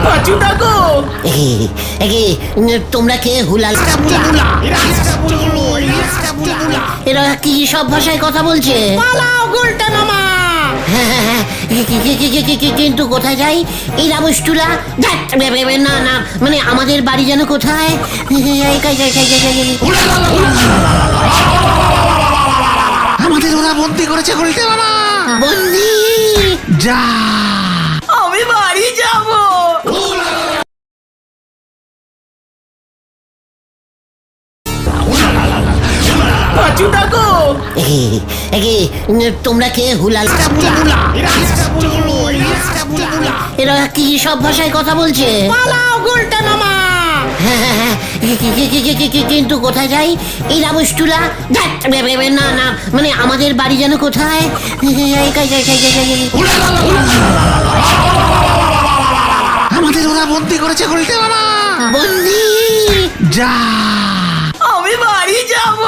পাচুদা গো, তোমরা কে হুলাল? এরা কি সব ভাষায় কথা বলছে? পালাও গুলটে মামা। হ্যাঁ, কিন্তু কোথায় যাই? এই রামুষ্টুলা না না, মানে আমাদের বাড়ি যেন কোথায়? আমাদের ওরা বন্দি করেছে গুলটে মামা। বন্দি? যা আমি বাড়ি যাব। পাচুদা গো, তোমরা কে হুলাল? এরা কি সব ভাষায় কথা বলছে? পালাও গুলটে মামা। হ্যাঁ, কিন্তু কোথায় যাই? এই রামুষ্টুলা না না, মানে আমাদের বাড়ি যেন কোথায়? আমাদের ওরা বন্দি করেছে গুলটে মামা। বন্দি? যা আমি বাড়ি যাব।